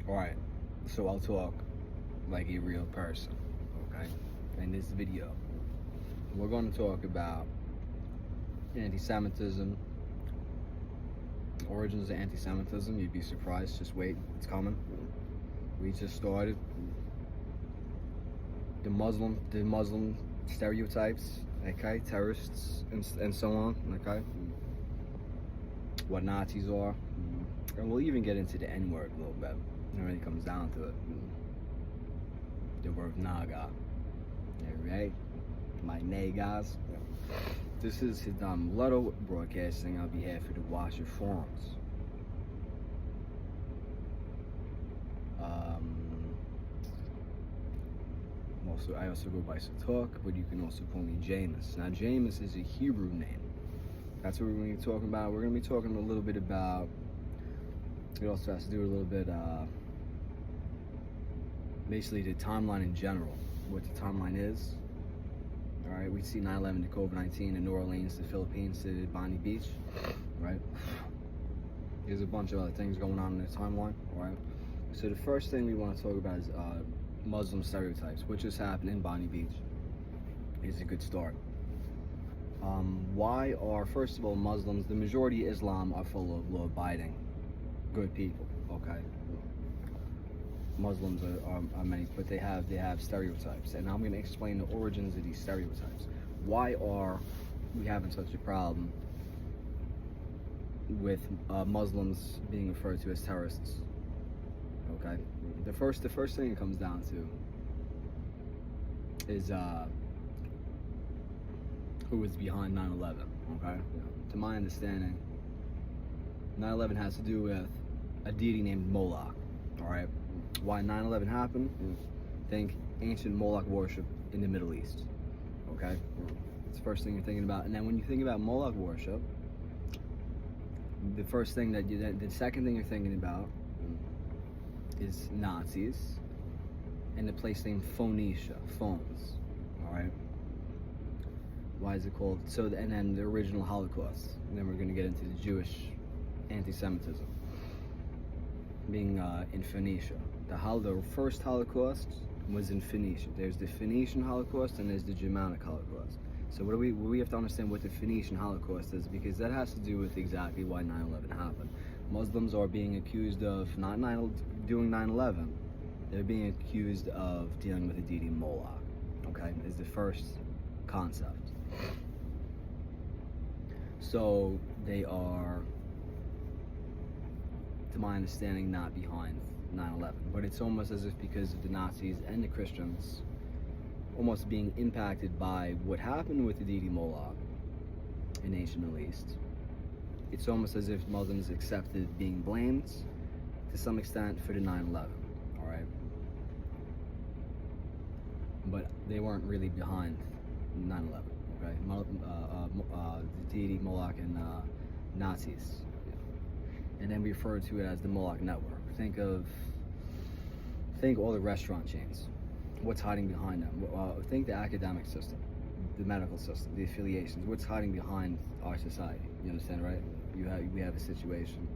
Alright, so I'll talk like a real person, okay? In this video, we're going to talk about anti-Semitism, origins of anti-Semitism. You'd be surprised, just wait, it's coming. We just started. The Muslim stereotypes, okay? Terrorists and so on, okay? What Nazis are. And we'll even get into the N-word a little bit. It really comes down to it. The word Naga. Alright? My niggas. This is Hidam Leto broadcasting on behalf of the Washer Forums. I also go by Satok, but you can also call me Jameis. Now, Jameis is a Hebrew name. That's what we're going to be talking about. We're going to be talking a little bit about. It also has to do a little bit, basically the timeline in general, what the timeline is. All right, we see 9/11 to COVID-19 in New Orleans, the Philippines, to Bonny Beach, right? There's a bunch of other things going on in the timeline, all right? So the first thing we want to talk about is Muslim stereotypes, which just happened in Bonny Beach. Is a good start. Why are, first of all, Muslims, the majority of Islam are full of law-abiding, good people, okay? Muslims are many, but they have stereotypes, and I'm going to explain the origins of these stereotypes. Why are we having such a problem with Muslims being referred to as terrorists? Okay, the first thing it comes down to is who was behind 9/11. Okay, to my understanding, 9/11 has to do with a deity named Moloch. All right, why 9/11 happened? Think ancient Moloch worship in the Middle East. Okay, it's the first thing you're thinking about. And then when you think about Moloch worship, the second thing you're thinking about is Nazis and the place named Phoenicia, Phones. All right. Why is it called? So, and then the original Holocaust. And then we're going to get into the Jewish anti-Semitism being in Phoenicia. The first Holocaust was in Phoenicia. There's the Phoenician Holocaust and there's the Germanic Holocaust. So we have to understand what the Phoenician Holocaust is, because that has to do with exactly why 9/11 happened. Muslims are being accused of not doing 9/11. They're being accused of dealing with the deity Moloch. Okay, is the first concept. So they are, to my understanding, not behind 9/11, but it's almost as if because of the Nazis and the Christians almost being impacted by what happened with the deity Moloch in ancient Middle East, it's almost as if Muslims accepted being blamed to some extent for the 9/11, all right? But they weren't really behind 9/11, okay? The deity Moloch and Nazis. And then we refer to it as the Moloch Network. Think all the restaurant chains. What's hiding behind them? Think the academic system, the medical system, the affiliations. What's hiding behind our society? You understand, right? We have a situation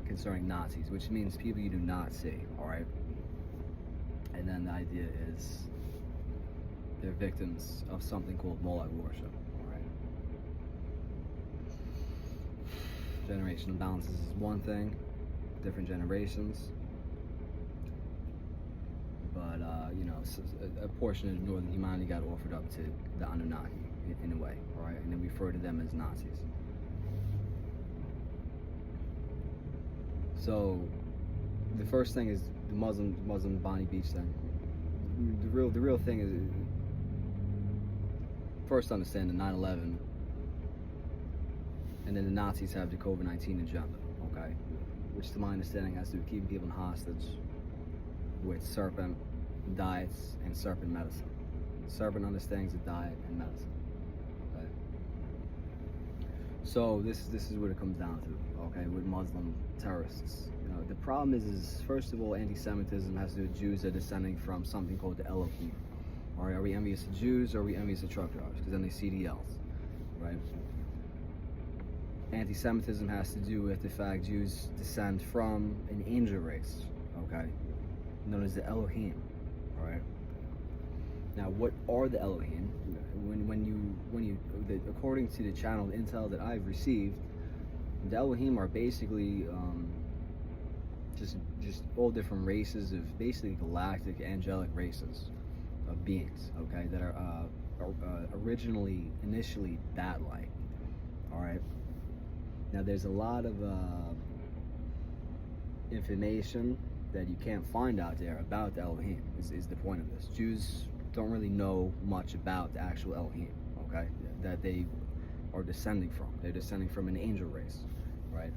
concerning Nazis, which means people you do not see, all right? And then the idea is they're victims of something called Moloch worship, all right? Generational balances is one thing, different generations. But, a portion of northern humanity got offered up to the Anunnaki in a way, all right? And then we refer to them as Nazis. So, the first thing is the Muslim Bonny Beach thing. The real thing is, first understand the 9/11, and then the Nazis have the COVID-19 agenda, okay? Which to my understanding has to do with keeping people hostage with serpent diets and serpent medicine. Serpent understands the diet and medicine. Okay. So this is what it comes down to. Okay, with Muslim terrorists. The problem is first of all, anti-Semitism has to do with Jews that are descending from something called the Elohim. All right, are we envious of Jews or are we envious of truck drivers? Because then they Cdls, right? Anti-Semitism has to do with the fact Jews descend from an angel race, okay, known as the Elohim. All right. Now, what are the Elohim? According to the channel intel that I've received, the Elohim are basically just all different races of basically galactic angelic races of beings, okay, that are initially bat-like. All right. Now, there's a lot of information that you can't find out there about the Elohim. Is the point of this? Jews don't really know much about the actual Elohim, okay, that they are descending from. They're descending from an angel race, right?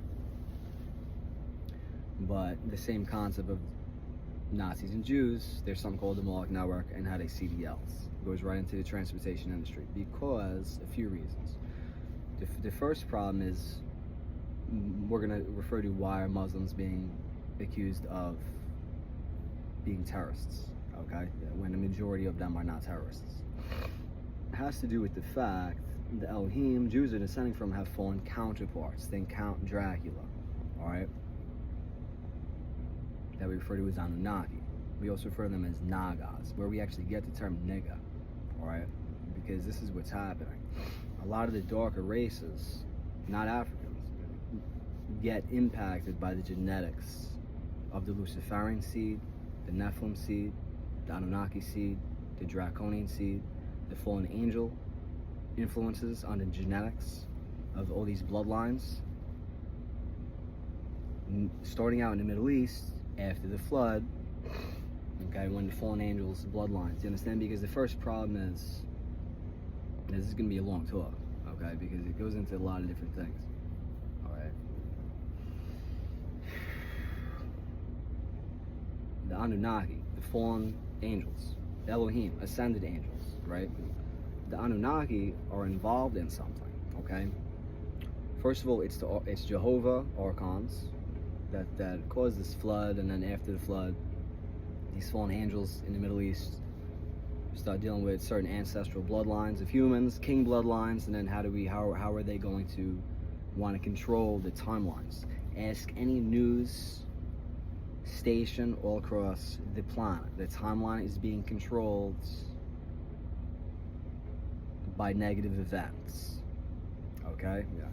But the same concept of Nazis and Jews, there's something called the Moloch network and how they Cdls. It goes right into the transportation industry because a few reasons. The first problem is we're going to refer to why are Muslims being accused of being terrorists, okay, when the majority of them are not terrorists. It has to do with the fact the Elohim Jews are descending from have fallen counterparts. Think Count Dracula, all right, that we refer to as Anunnaki. We also refer to them as Nagas, where we actually get the term nigga, all right, because this is what's happening. A lot of the darker races, not Africans, get impacted by the genetics of the Luciferian seed, the Nephilim seed, the Anunnaki seed, the Draconian seed, the fallen angel influences on the genetics of all these bloodlines. Starting out in the Middle East after the flood, okay, when the fallen angels bloodlines, you understand? Because the first problem is, this is going to be a long talk, okay, because it goes into a lot of different things. The Anunnaki, the fallen angels, the Elohim, ascended angels, right? The Anunnaki are involved in something, okay? First of all, it's Jehovah Archons that caused this flood, and then after the flood, these fallen angels in the Middle East start dealing with certain ancestral bloodlines of humans, king bloodlines, and then how are they going to want to control the timelines? Ask any news station all across the planet. The timeline is being controlled by negative events. Okay? Yeah.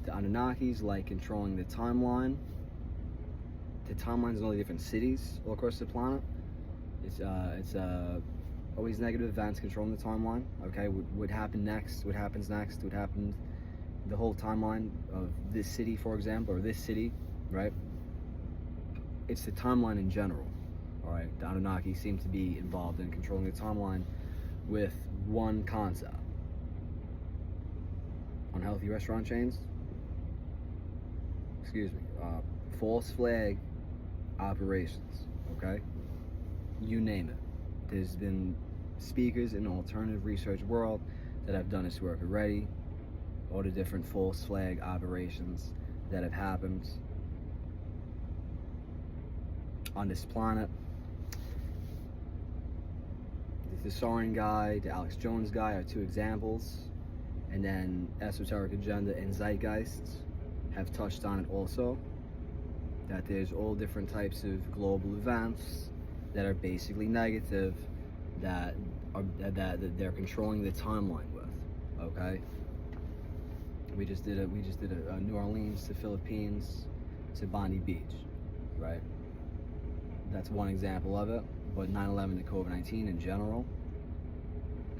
The Anunnakis like controlling the timeline. The timeline's in all the different cities all across the planet. It's always negative events controlling the timeline. Okay? What happened next? What happens next? What happened? The whole timeline of this city, for example, or this city, right? It's the timeline in general, all right? The Anunnaki seem to be involved in controlling the timeline with one concept. Unhealthy restaurant chains, false flag operations, okay? You name it. There's been speakers in the alternative research world that have done this work already, all the different false flag operations that have happened on this planet. The Thesaurian guy, the Alex Jones guy are two examples, and then Esoteric Agenda and Zeitgeist have touched on it also, that there's all different types of global events that are basically negative, that they're controlling the timeline with, okay? We just did a New Orleans to Philippines to Bondi Beach, right? That's one example of it, but 9/11 to COVID-19 in general,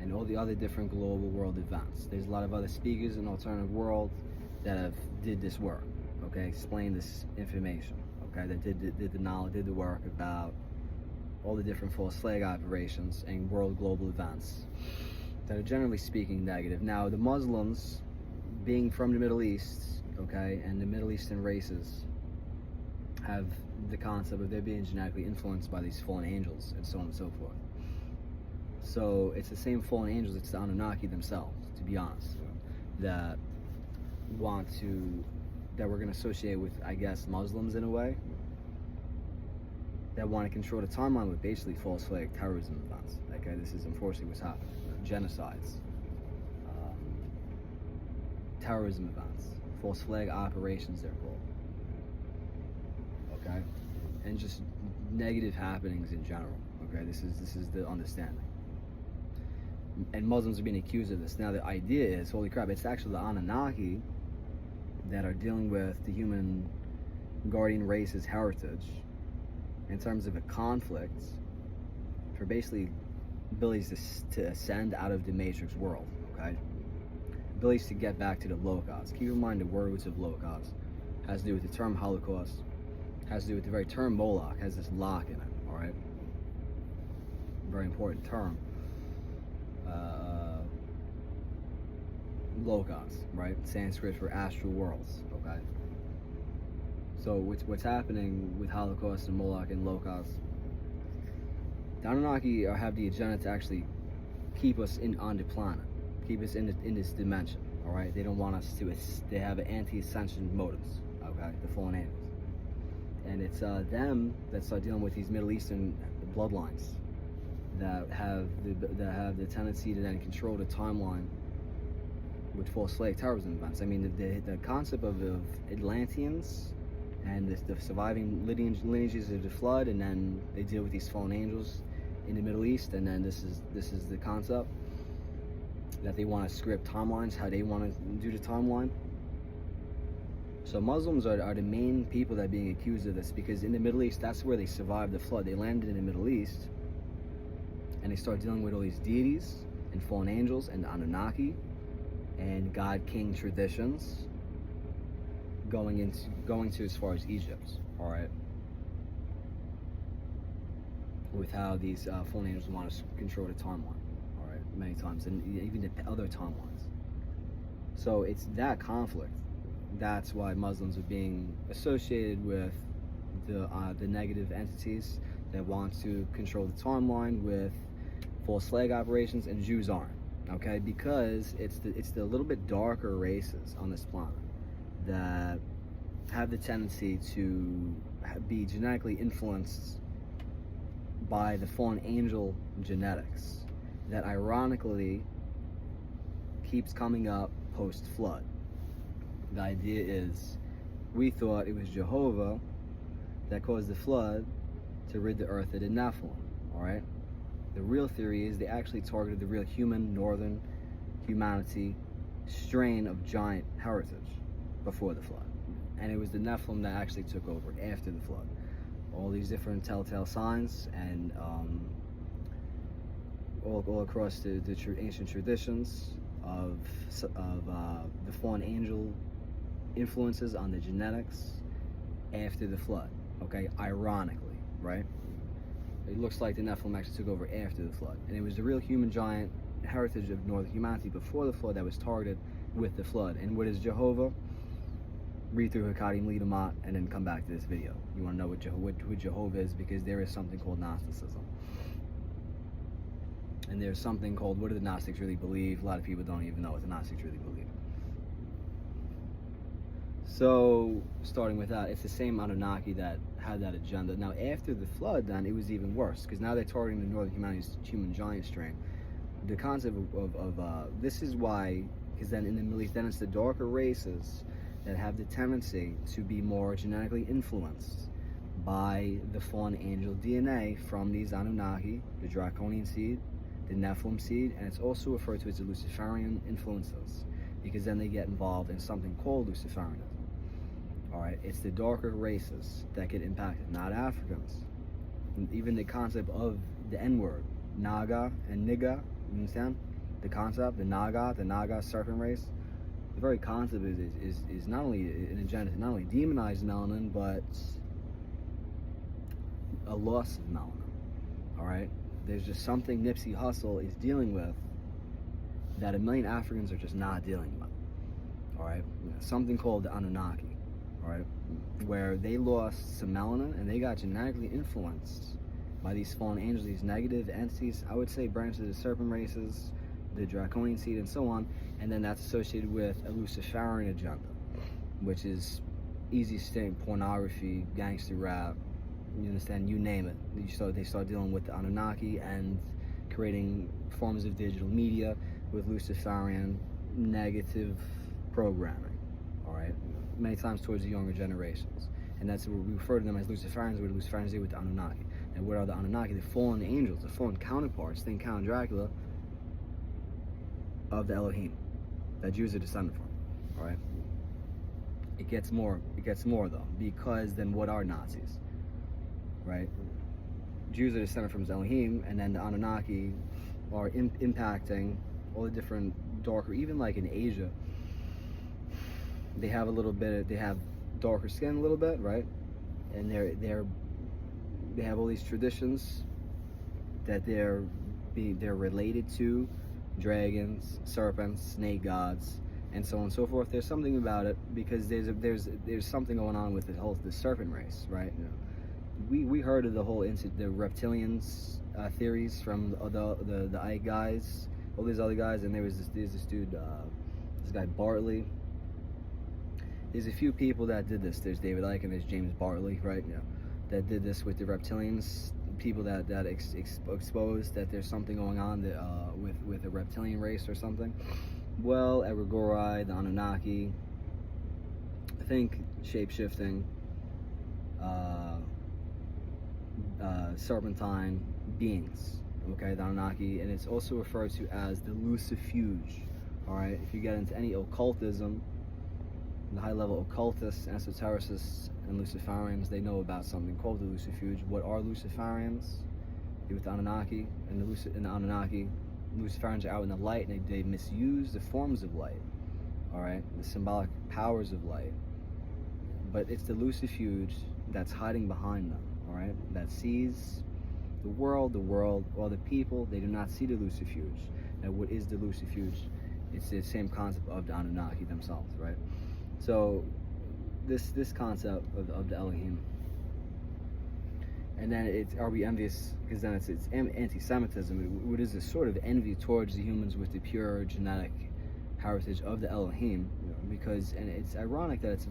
and all the other different global world events. There's a lot of other speakers in the alternative world that have did this work, okay, explain this information, okay, that did the knowledge, did the work about all the different false flag operations and world global events that are generally speaking negative. Now, the Muslims, being from the Middle East, okay, and the Middle Eastern races have the concept of they're being genetically influenced by these fallen angels and so on and so forth. So it's the same fallen angels, it's the Anunnaki themselves, to be honest, that we're going to associate with, I guess, Muslims in a way, that want to control the timeline with basically false flag terrorism events. Okay, this is unfortunately what's happening. Genocides, terrorism events, false flag operations, they're called. Okay, and just negative happenings in general. Okay, this is the understanding. And Muslims are being accused of this. Now the idea is, holy crap, it's actually the Anunnaki that are dealing with the human guardian race's heritage in terms of a conflict for basically abilities to ascend out of the Matrix world. Okay, abilities to get back to the Logos. Keep in mind the words of Logos has to do with the term Holocaust, has to do with the very term Moloch, has this lock in it. All right, very important term. Logos, right? Sanskrit for astral worlds. Okay. So what's happening with Holocaust and Moloch and Logos? The Anunnaki have the agenda to actually keep us on the planet, keep us in this dimension. All right. They don't want us to. They have an anti-ascension motives. Okay, the fallen angels, and it's them that start dealing with these Middle Eastern bloodlines that have the tendency to then control the timeline with false flag terrorism events. I mean, the concept of Atlanteans and the surviving lineages of the flood, and then they deal with these fallen angels in the Middle East, and then this is the concept that they want to script timelines, how they want to do the timeline. So Muslims are the main people that are being accused of this, because in the Middle East, that's where they survived the flood. They landed in the Middle East, and they start dealing with all these deities and fallen angels and the Anunnaki and God King traditions, going to as far as Egypt. All right, with how these fallen angels want to control the timeline. All right, many times, and even the other timelines. So it's that conflict. That's why Muslims are being associated with the negative entities that want to control the timeline with false flag operations, and Jews aren't. Okay, because it's the little bit darker races on this planet that have the tendency to be genetically influenced by the fallen angel genetics that ironically keeps coming up post-flood. The idea is, we thought it was Jehovah that caused the flood to rid the earth of the Nephilim. All right. The real theory is they actually targeted the real human northern humanity strain of giant heritage before the flood, and it was the Nephilim that actually took over after the flood. All these different telltale signs, and all across the ancient traditions of the fallen angel influences on the genetics after the flood. Okay, ironically, right? It looks like the Nephilim actually took over after the flood, and it was the real human giant heritage of northern humanity before the flood that was targeted with the flood. And what is Jehovah? Read through Hakadim Lidamat and then come back to this video. You want to know what Jehovah is, because there is something called Gnosticism, and there's something called, what do the Gnostics really believe? A lot of people don't even know what the Gnostics really believe. So, starting with that, it's the same Anunnaki that had that agenda. Now, after the flood, then, it was even worse, because now they're targeting the northern humanity's human giant strain. The concept of this is why, because then in the Middle East, then it's the darker races that have the tendency to be more genetically influenced by the fallen angel DNA from these Anunnaki, the Draconian seed, the Nephilim seed, and it's also referred to as the Luciferian influences, because then they get involved in something called Luciferianism. All right, it's the darker races that get impacted, not Africans. And even the concept of the N-word, Naga and Niga, you understand? The concept, the Naga serpent race. The very concept is not only an agenda to not only demonize melanin, but a loss of melanin. All right, there's just something Nipsey Hussle is dealing with that a million Africans are just not dealing with. All right, something called the Anunnaki. All right, where they lost some melanin and they got genetically influenced by these fallen angels, these negative entities. I would say branches of the serpent races, the Draconian seed, and so on. And then that's associated with a Luciferian agenda, which is easy sting, pornography, gangster rap, you understand, you name it. They start dealing with the Anunnaki and creating forms of digital media with Luciferian negative programming. all right? Many times towards the younger generations. And that's what we refer to them as Luciferians, where the Luciferians deal with the Anunnaki. And what are the Anunnaki? The fallen angels, the fallen counterparts, think Count Dracula, of the Elohim that Jews are descended from, all right? It gets more though, because then what are Nazis, right? Jews are descended from Elohim, and then the Anunnaki are impacting all the different darker, even like in Asia, they have darker skin a little bit, right? And they have all these traditions that they're related to dragons, serpents, snake gods, and so on and so forth. There's something about it because there's something going on with the serpent race, right? You know, we heard of the reptilians theories from the Ike guys, all these other guys, and there's this dude, this guy Bartley. There's a few people that did this. There's David Icke and there's James Bartley, right? You know, that did this with the reptilians. People that exposed that there's something going on with the reptilian race or something. Well, Eregorai, the Anunnaki, I think shape-shifting, serpentine beings. Okay, the Anunnaki, and it's also referred to as the Lucifuge. All right, if you get into any occultism, the high-level occultists, esotericists, and Luciferians, they know about something called the Lucifuge. What are Luciferians? With the Anunnaki and the Anunnaki, Luciferians are out in the light, and they misuse the forms of light. All right, the symbolic powers of light. But it's the Lucifuge that's hiding behind them. All right, that sees the world, or the people. They do not see the Lucifuge. Now, what is the Lucifuge? It's the same concept of the Anunnaki themselves, right? So this concept of the Elohim, and then are we envious? Because then it's anti-Semitism. What is this sort of envy towards the humans with the pure genetic heritage of the Elohim? And it's ironic that it's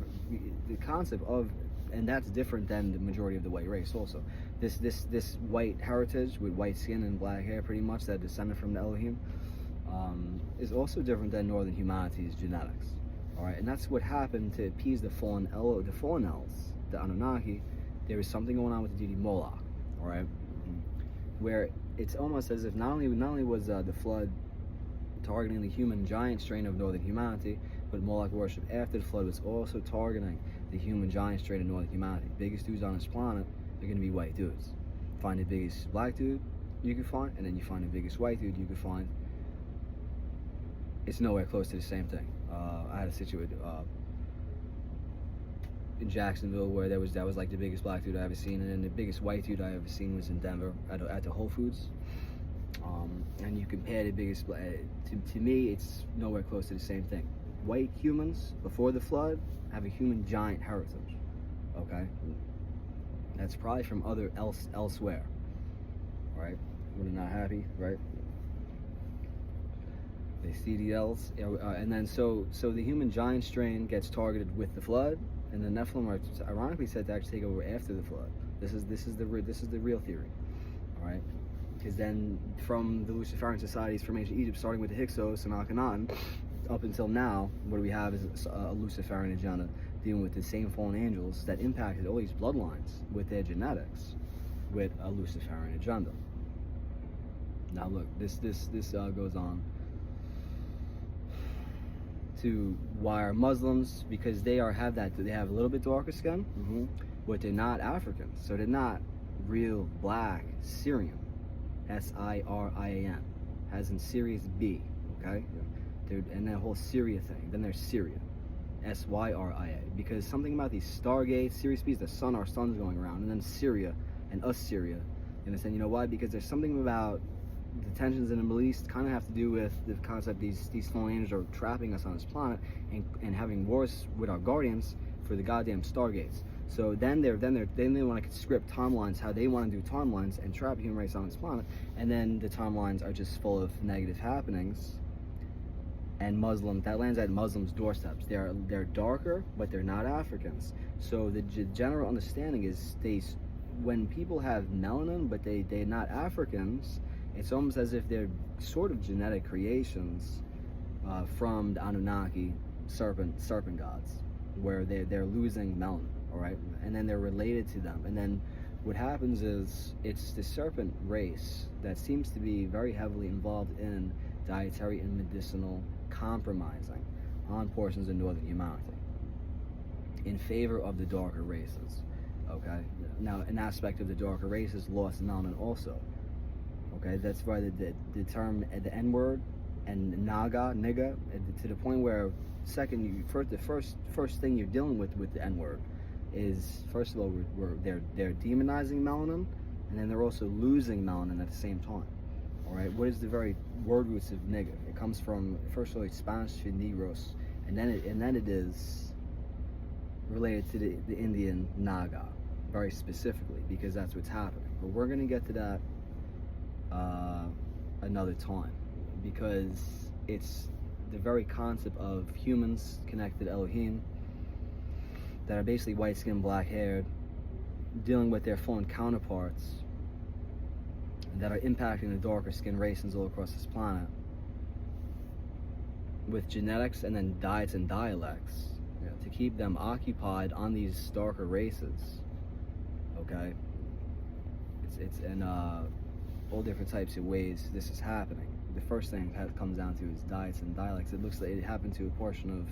the concept of, and that's different than the majority of the white race. Also, this white heritage with white skin and black hair, pretty much, that descended from the Elohim, is also different than northern humanity's genetics. All right, and that's what happened to appease the fallen elves, the Anunnaki. There was something going on with the deity Moloch, all right, where it's almost as if not only was the flood targeting the human giant strain of northern humanity, but Moloch worship after the flood was also targeting the human giant strain of northern humanity. Biggest dudes on this planet are going to be white dudes. Find the biggest black dude you can find, and then you find the biggest white dude you can find. It's nowhere close to the same thing. I had a situation in Jacksonville where that was like the biggest black dude I ever seen, and then the biggest white dude I ever seen was in Denver at the Whole Foods. And you compare the biggest to me, it's nowhere close to the same thing. White humans before the flood have a human giant heritage. Okay, that's probably from elsewhere. All right, we're not happy, right? The Cdls, and then so the human giant strain gets targeted with the flood, and the Nephilim are ironically said to actually take over after the flood. This is the real theory, all right? Because then from the Luciferian societies from ancient Egypt, starting with the Hyksos and Akhenaten, up until now, what we have is a Luciferian agenda dealing with the same fallen angels that impacted all these bloodlines with their genetics, with a Luciferian agenda. Now look, this goes on to why are Muslims, because they have a little bit darker skin, but they're not Africans, so they're not real black Syrian, S-I-R-I-A-N, as in Sirius B, okay? And that whole Syria thing, then there's Syria, S-Y-R-I-A, because something about these stargates, Sirius B is the sun, our sun's going around, and then Syria and Assyria, you understand? You know why? Because there's something about the tensions in the Middle East kind of have to do with the concept these fallen angels are trapping us on this planet and having wars with our guardians for the goddamn stargates. So then they want to script timelines how they want to do timelines and trap human race on this planet, and then the timelines are just full of negative happenings. And that lands at Muslims' doorsteps. They're darker, but they're not Africans. So the general understanding is when people have melanin, but they're not Africans, it's almost as if they're sort of genetic creations from the Anunnaki serpent gods, where they're losing melanin, all right, and then they're related to them, and then what happens is it's the serpent race that seems to be very heavily involved in dietary and medicinal compromising on portions of northern humanity in favor of the darker races. Okay, now an aspect of the darker races lost melanin also. Okay, that's why the term, the N-word and nigga, to the point where the first thing you're dealing with the N-word is, first of all, they're demonizing melanin, and then they're also losing melanin at the same time. All right, what is the very word roots of nigga? It comes from, first of all, it's Spanish for negros, and then it is related to the Indian Naga, very specifically, because that's what's happening. But we're gonna get to that another time, because it's the very concept of humans connected to Elohim that are basically white-skinned, black-haired, dealing with their fallen counterparts that are impacting the darker skinned races all across this planet with genetics and then diets and dialects, you know, to keep them occupied on these darker races. Okay, it's in all different types of ways this is happening. The first thing that comes down to is diets and dialects. It looks like it happened to a portion of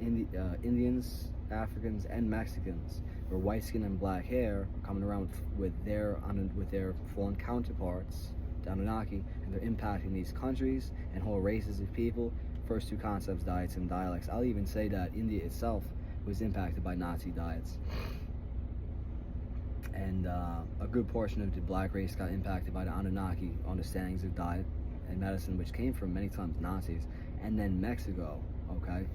Indians, Africans, and Mexicans, where white skin and black hair are coming around with their foreign counterparts, the Anunnaki, and they're impacting these countries and whole races of people. First two concepts, diets and dialects. I'll even say that India itself was impacted by Nazi diets. And a good portion of the black race got impacted by the Anunnaki understandings of diet and medicine, which came from many times Nazis. And then Mexico, okay,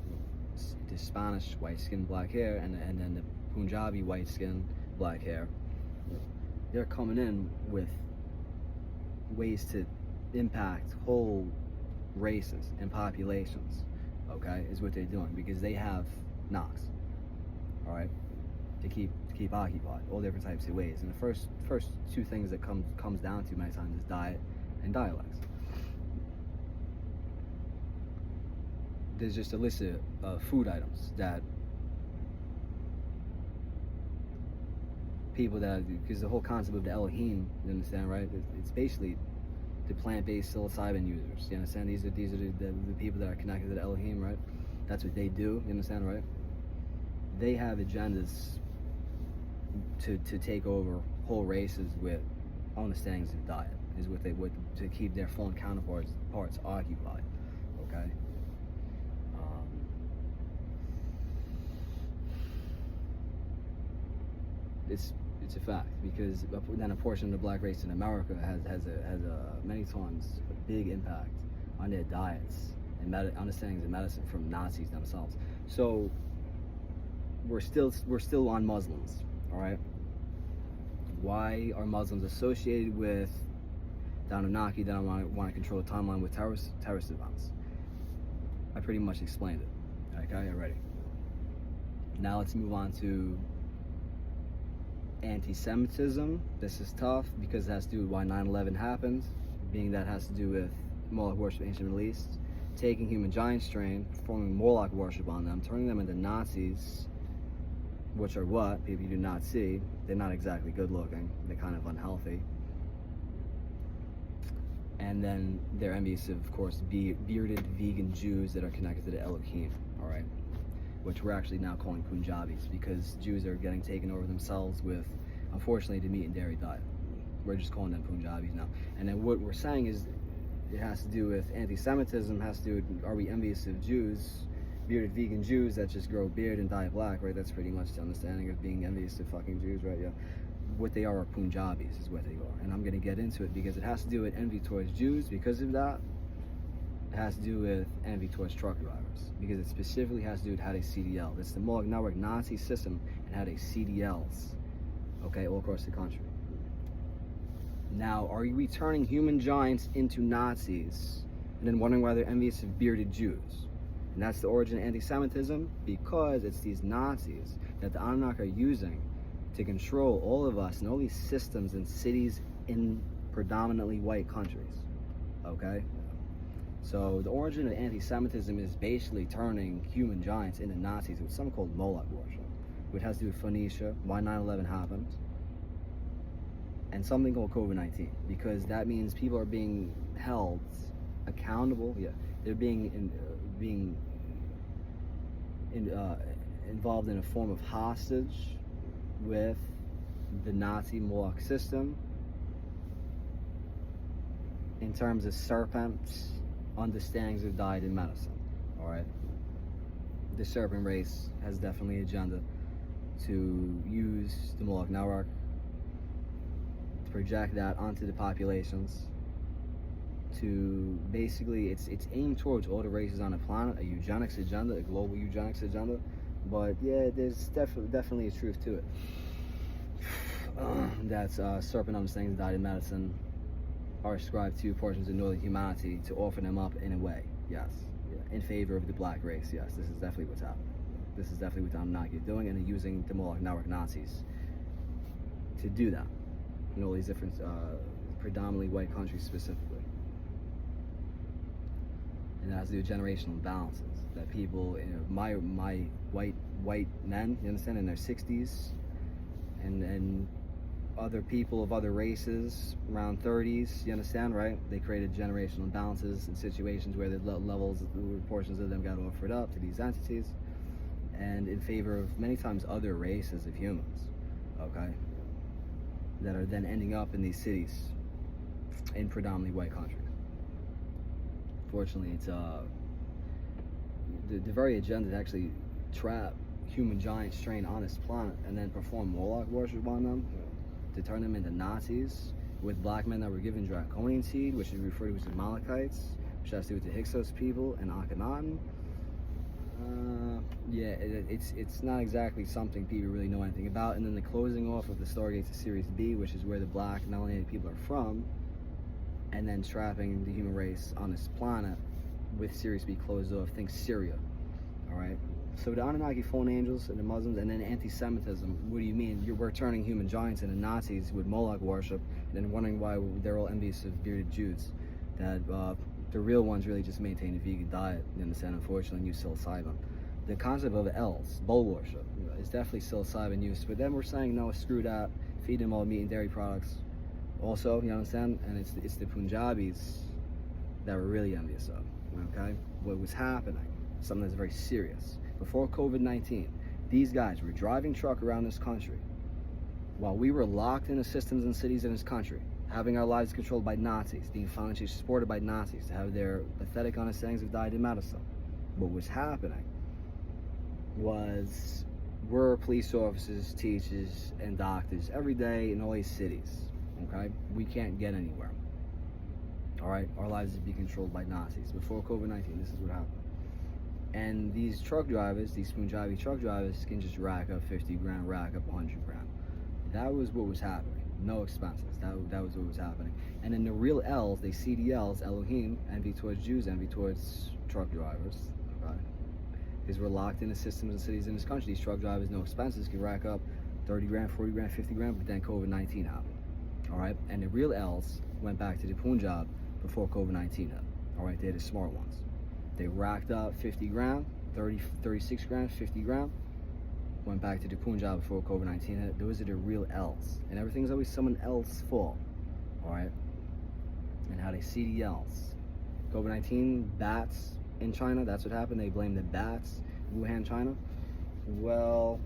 the Spanish white skin, black hair, and then the Punjabi white skin, black hair. They're coming in with ways to impact whole races and populations, okay, is what they're doing, because they have knocks, all right, to keep occupied, all different types of ways. And the first two things that comes down to many times is diet and dialects. There's just a list of food items that people because the whole concept of the Elohim, you understand, right? It's basically the plant-based psilocybin users. You understand? These are the people that are connected to the Elohim, right? That's what they do. You understand, right? They have agendas to take over whole races with understandings of diet, is what they would, to keep their foreign counterparts occupied. Okay. It's a fact, because then a portion of the black race in America has a many times a big impact on their diets and understandings of medicine from Nazis themselves. So we're still on Muslims, all right? Why are Muslims associated with the Anunnaki that want to control the timeline with terrorist events? I pretty much explained it. Okay, already. Now let's move on to anti-Semitism. This is tough because it has to do with why 9/11 happened, being that has to do with Moloch worship in the ancient Middle East, taking human giant strain, performing Moloch worship on them, turning them into Nazis, which are what people do not see. They're not exactly good looking. They're kind of unhealthy. And then they're envious of course, bearded vegan Jews that are connected to the Elohim, all right? Which we're actually now calling Punjabis, because Jews are getting taken over themselves with, unfortunately, the meat and dairy diet. We're just calling them Punjabis now. And then what we're saying is, it has to do with anti-Semitism, has to do with, are we envious of Jews, bearded vegan Jews that just grow beard and dye black, right? That's pretty much the understanding of being envious of fucking Jews, right? Yeah. What they are Punjabis is what they are. And I'm going to get into it because it has to do with envy towards Jews. Because of that, it has to do with envy towards truck drivers, because it specifically has to do with how they CDL. It's the Moloch network Nazi system and how they CDLs, okay, all across the country. Now, are we turning human giants into Nazis and then wondering why they're envious of bearded Jews? And that's the origin of anti-Semitism, because it's these Nazis that the Anunnaki are using to control all of us and all these systems and cities in predominantly white countries, okay? So the origin of anti-Semitism is basically turning human giants into Nazis with something called Moloch worship, which has to do with Phoenicia, why 9/11 happened, and something called COVID-19, because that means people are being held accountable. Yeah, they're being involved in a form of hostage with the Nazi Moloch system in terms of serpents understandings of diet and medicine. All right, the serpent race has definitely an agenda to use the Moloch network to project that onto the populations, to basically it's aimed towards all the races on the planet, a eugenics agenda, a global eugenics agenda. But yeah, there's definitely a truth to it. That's serpent understandings of diet and medicine are ascribed to portions of northern humanity to offer them up in a way, yes, in favor of the black race. Yes, this is definitely what's happening. This is definitely what the Anunnaki are doing, and they're using the Moloch network Nazis to do that in all these different, predominantly white countries specifically. And that has to do with generational imbalances. That people, my white men, you understand, in their 60s, and other people of other races around 30s, you understand, right? They created generational imbalances in situations where the levels, portions of them got offered up to these entities, and in favor of many times other races of humans, okay, that are then ending up in these cities in predominantly white countries. Fortunately, it's the very agenda to actually trap human giants trained on this planet and then perform Moloch worship on them, to turn them into Nazis with black men that were given draconian seed, which is referred to as the Molochites, which has to do with the Hyksos people and Akhenaten. Yeah, it's not exactly something people really know anything about. And then the closing off of the Stargates of Series B, which is where the black and melanated people are from, and then trapping the human race on this planet with Series B closed off. Think Syria, all right? So the Anunnaki fallen angels and the Muslims, and then anti-Semitism. What do you mean? We're turning human giants into Nazis with Moloch worship, and then wondering why they're all envious of bearded Jews. That the real ones really just maintain a vegan diet, you understand, unfortunately, and use psilocybin. The concept of L's, bull worship, is definitely psilocybin use, but then we're saying, no, screw that, feed them all meat and dairy products. Also, you understand, and it's the Punjabis that we're really envious of, okay? What was happening, something that's very serious. Before COVID-19, these guys were driving truck around this country while we were locked into systems and cities in this country, having our lives controlled by Nazis, being financially supported by Nazis to have their pathetic understandings of diet and medicine. What was happening was we're police officers, teachers, and doctors every day in all these cities, okay? We can't get anywhere, all right? Our lives would be controlled by Nazis. Before COVID-19, this is what happened. And these truck drivers, these Punjabi truck drivers, can just rack up 50 grand, rack up 100 grand. That was what was happening. No expenses. That was what was happening. And then the real L's, they Cdls, Elohim, envy towards Jews, envy towards truck drivers, okay? Because we're locked into systems and cities in this country. These truck drivers, no expenses, can rack up 30 grand, 40 grand, 50 grand, but then COVID-19 happened, all right? And the real L's went back to the Punjab before COVID-19 hit, all right? They're the smart ones. They racked up 50 grand, 36 grand, 50 grand, went back to the Punjab before COVID-19 hit. Those are the real L's. And everything's always someone else's fault, all right? And how they see the L's. COVID-19, bats in China, that's what happened. They blamed the bats in Wuhan, China. Well,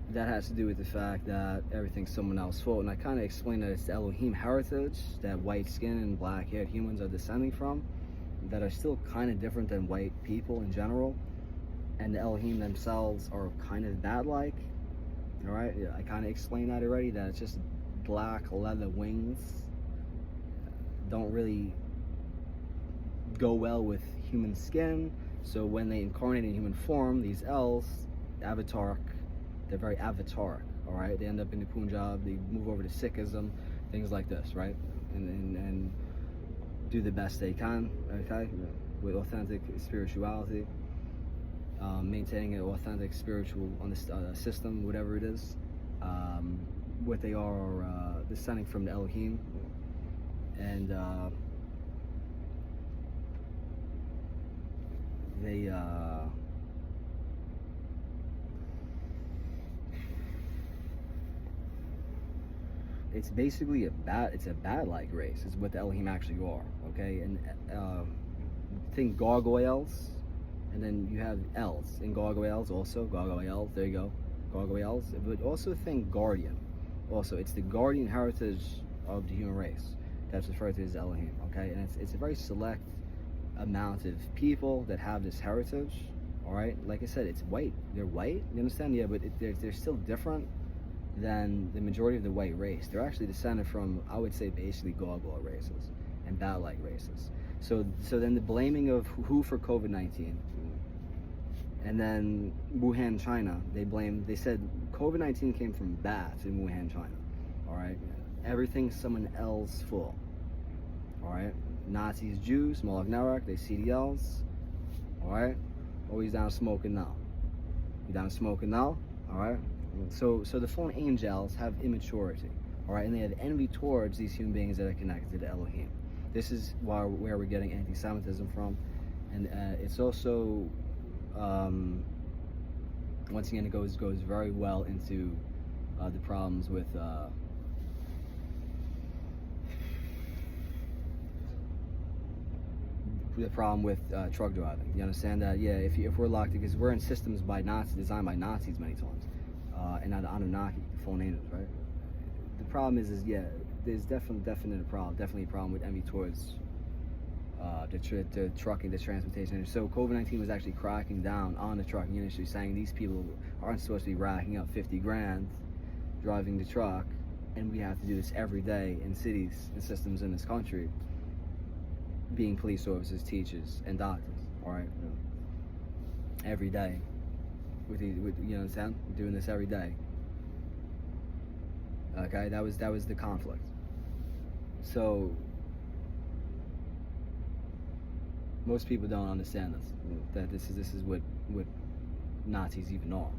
that has to do with the fact that everything's someone else's fault. And I kind of explained that it's the Elohim heritage that white skin and black-haired humans are descending from, that are still kind of different than white people in general, and the Elohim themselves are kind of bat-like, all right? Yeah, I kind of explained that already, that it's just black leather wings don't really go well with human skin, so when they incarnate in human form, these L's, avataric, they're very avataric, all right? They end up in the Punjab, they move over to Sikhism, things like this, right? And do the best they can, okay, with authentic spirituality, maintaining an authentic spiritual system, whatever it is. What they are descending from the Elohim, and they it's basically a bat-like race is what the Elohim actually are, okay? And think gargoyles, and then you have Els in gargoyles also, gargoyles, there you go, gargoyles, but also think guardian. Also, it's the guardian heritage of the human race that's referred to as Elohim, okay? And it's a very select amount of people that have this heritage, all right? Like I said, it's white. They're white, you understand? Yeah, but they're still different than the majority of the white race. They're actually descended from, I would say, basically gargoyle races and bat-like races. So then the blaming of who for COVID-19, and then Wuhan, China, they said COVID-19 came from bats in Wuhan, China, all right? Everything's someone else's fault, all right? Nazis, Jews, Moloch, they Cdls, all right? Oh, he's down smoking now. You down smoking now, all right? So the fallen angels have immaturity, all right? And they have envy towards these human beings that are connected to Elohim. This is where we're getting anti-Semitism from. And it's also, once again, it goes very well into the problems with truck driving. You understand that? Yeah, if we're locked, because we're in systems designed by Nazis many times, and not the Anunnaki, the fallen angels, right? The problem is yeah, there's definitely a problem with envy towards the trucking, the transportation industry. So COVID-19 was actually cracking down on the trucking industry, saying these people aren't supposed to be racking up 50 grand driving the truck, and we have to do this every day in cities and systems in this country, being police officers, teachers, and doctors, all right? Every day. You understand? Doing this every day. Okay, that was the conflict. So most people don't understand this. That this is what Nazis even are.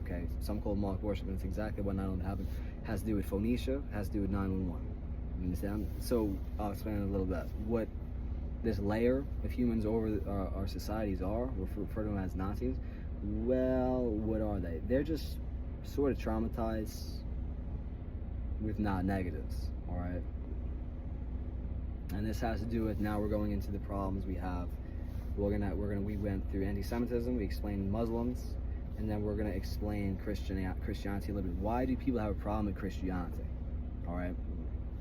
Okay, some call Moloch worship, and it's exactly what 9/11 happened. It has to do with Phoenicia. It has to do with 9/11. You understand? So I'll explain it a little bit. What this layer of humans over our societies are, refer to them as Nazis. Well, what are they? They're just sort of traumatized with not negatives, all right? And this has to do with, now we're going into the problems we have. We went through anti-Semitism, we explained Muslims, and then we're gonna explain Christianity a little bit. Why do people have a problem with Christianity? All right?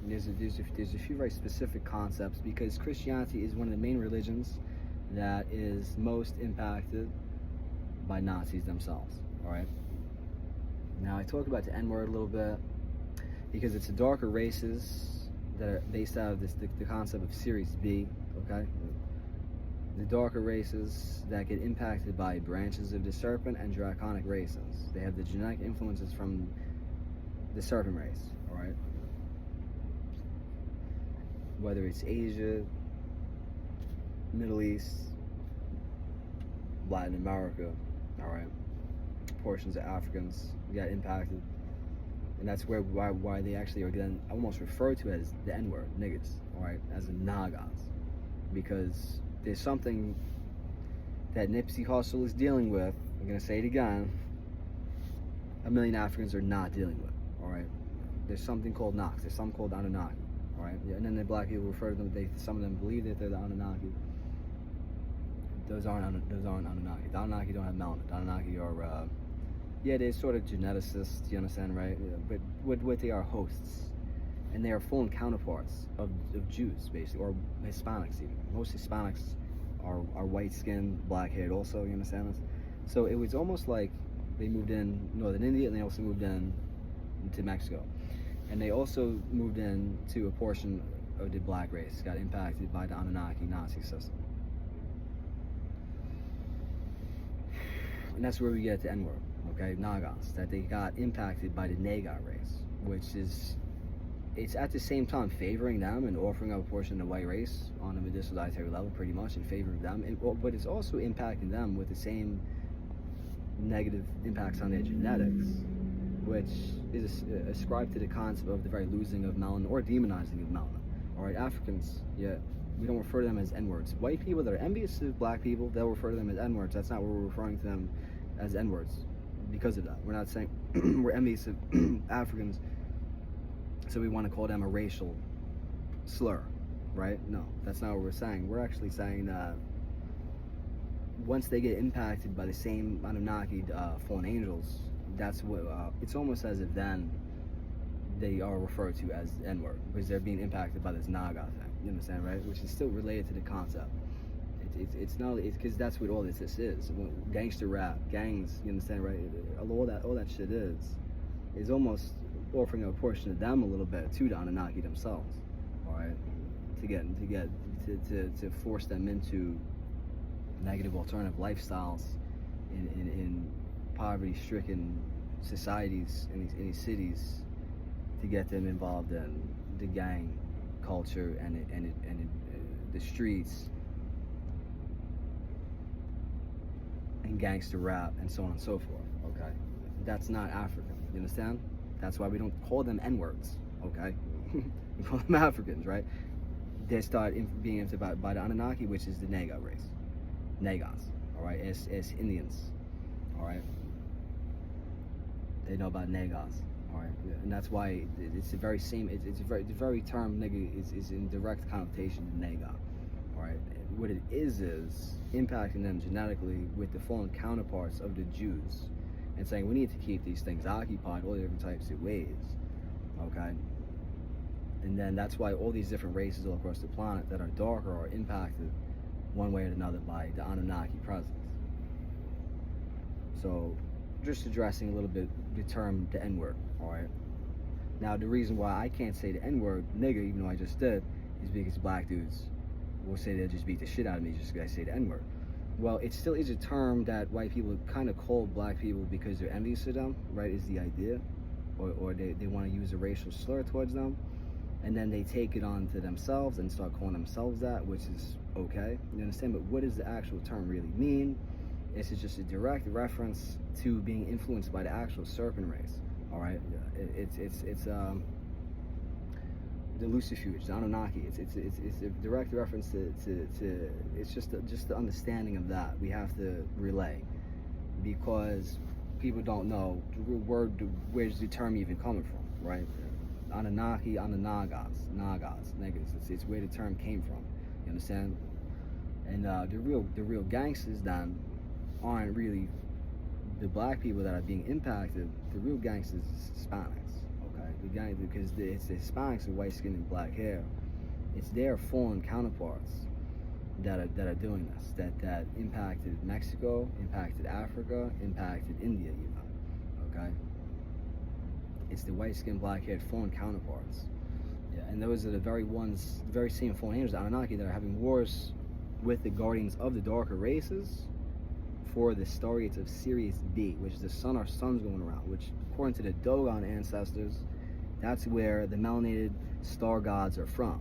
There's a few very specific concepts, because Christianity is one of the main religions that is most impacted by Nazis themselves, all right? Now, I talk about the N-word a little bit because it's the darker races that are based out of the concept of Series B, okay? The darker races that get impacted by branches of the serpent and draconic races. They have the genetic influences from the serpent race, all right? Whether it's Asia, Middle East, Latin America, all right, portions of Africans got impacted, and that's why they actually are then almost referred to as the N-word, niggas, all right, as the Nagans, because there's something that Nipsey Hussle is dealing with. I'm gonna say it again. 1 million Africans are not dealing with, all right. There's something called Nox. There's something called Anunnaki, all right. Yeah, and then the black people refer to them. Some of them believe that they're the Anunnaki. Those aren't Anunnaki. The Anunnaki don't have melanin. The Anunnaki are, they're sort of geneticists, you understand, right? Yeah, but what they are, hosts. And they are full counterparts of Jews, basically, or Hispanics even. Most Hispanics are white-skinned, black-haired also, you understand this? So it was almost like they moved in northern India, and they also moved in to Mexico. And they also moved in to a portion of the black race, got impacted by the Anunnaki Nazi system. And that's where we get to N-word, okay, Nagans, that they got impacted by the Naga race, which is, it's at the same time favoring them and offering up a portion of the white race on a medicinal dietary level, pretty much in favor of them, but it's also impacting them with the same negative impacts on their genetics, which is ascribed to the concept of the very losing of melanin or demonizing of melanin. All right, Africans, yeah, We don't refer to them as N-words. White people that are envious of black people, they'll refer to them as N-words. That's not what we're referring to them as N-words because of that. We're not saying we're envious of Africans, so we want to call them a racial slur, right? No, that's not what we're saying. We're actually saying that once they get impacted by the same Anunnaki fallen angels, that's what it's almost as if then they are referred to as N-word because they're being impacted by this Naga thing. You understand, right? Which is still related to the concept. It's not, it's because that's what all this is. Gangster rap, gangs. You understand, right? All that shit is almost offering a portion of them a little bit to the Anunnaki themselves. All right, to force them into negative alternative lifestyles in poverty-stricken societies in these cities, to get them involved in the gang culture and the streets and gangster rap and so on and so forth. Okay, that's not African. You understand? That's why we don't call them N-words. Okay, we call them Africans, right? They start being impacted by the Anunnaki, which is the Naga race. Nagas, all right, as Indians, all right. They know about Nagas, all right, and that's why it's the very same. The very term nigga is in direct connotation to Naga, all right. What it is impacting them genetically with the fallen counterparts of the Jews, and saying we need to keep these things occupied all different types of ways, okay. And then that's why all these different races all across the planet that are darker are impacted one way or another by the Anunnaki presence. So, just addressing a little bit the term, the N-word, alright? Now, the reason why I can't say the N-word, nigga, even though I just did, is because black dudes will say they'll just beat the shit out of me just because I say the N-word. Well, it still is a term that white people kind of call black people because they're envious of them, right, is the idea. Or they want to use a racial slur towards them. And then they take it on to themselves and start calling themselves that, which is okay, you understand? But what does the actual term really mean? It's just a direct reference to being influenced by the actual serpent race, all right? It's the Lucifuge, the Anunnaki. It's a direct reference to it's just the understanding of that we have to relay, because people don't know where's the term even coming from, right? Anunnaki, Nagas, niggas. It's where the term came from. You understand? And the real gangsters then aren't really the black people that are being impacted. The real gangsters is Hispanics. Okay, because it's the Hispanics with white skin and black hair. It's their fallen counterparts that are doing this. That impacted Mexico, impacted Africa, impacted India even. Okay. It's the white-skinned, black-haired fallen counterparts. Yeah, and those are the very same fallen angels, the Anunnaki, that are having wars with the guardians of the darker races for the Stargates of Sirius B, which is the sun our sun's going around, which, according to the Dogon ancestors, that's where the melanated star gods are from.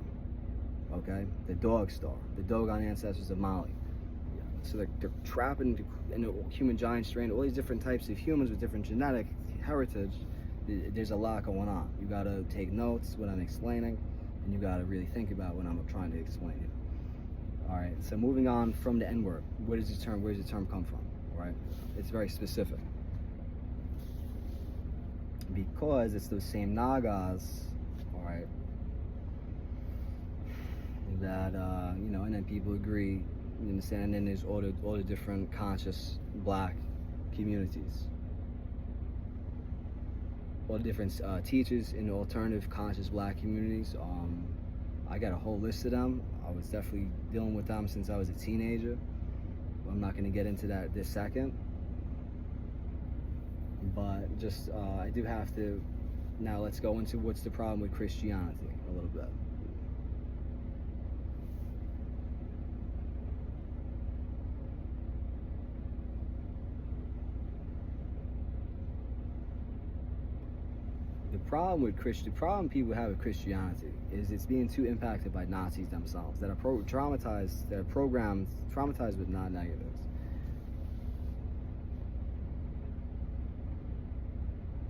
Okay? The dog star, the Dogon ancestors of Mali. Yeah. So they're trapping in the human giant strain, all these different types of humans with different genetic heritage. There's a lot going on. You gotta take notes when I'm explaining, and you gotta really think about what I'm trying to explain it. All right. So moving on from the N-word, where does the term come from? All right. It's very specific because it's those same Nagas. All right. That and then people agree. You understand? And then there's all the different conscious black communities. All the different teachers in the alternative conscious black communities. I got a whole list of them. I was definitely dealing with them since I was a teenager. I'm not going to get into that this second. But just, I do have to, now let's go into what's the problem with Christianity a little bit. The problem people have with Christianity is it's being too impacted by Nazis themselves that are traumatized with non-negatives.